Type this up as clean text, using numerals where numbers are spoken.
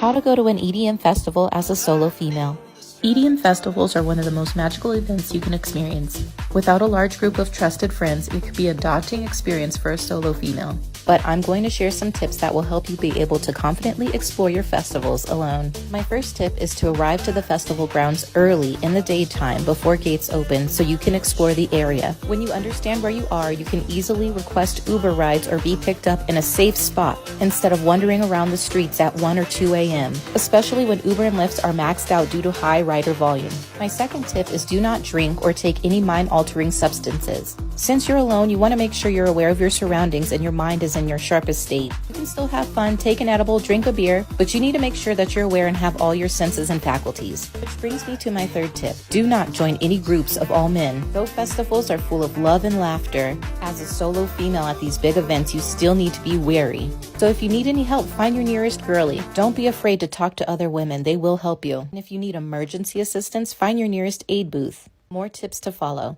How to go to an EDM festival as a solo female. EDM festivals are one of the most magical events you can experience. Without a large group of trusted friends, it could be a daunting experience for a solo female. But I'm going to share some tips that will help you be able to confidently explore your festivals alone. My first tip is to arrive to the festival grounds early in the daytime before gates open so you can explore the area. When you understand where you are, you can easily request Uber rides or be picked up in a safe spot instead of wandering around the streets at 1 or 2 a.m., especially when Uber and Lyfts are maxed out due to high rider volume. My second tip is do not drink or take any mind-altering substances. Since you're alone, you want to make sure you're aware of your surroundings and your mind is in your sharpest state. You can still have fun, take an edible, drink a beer, but you need to make sure that you're aware and have all your senses and faculties. Which brings me to my third tip. Do not join any groups of all men. Though festivals are full of love and laughter, as a solo female at these big events, you still need to be wary. So if you need any help, find your nearest girlie. Don't be afraid to talk to other women. They will help you. And if you need emergency assistance, find your nearest aid booth. More tips to follow.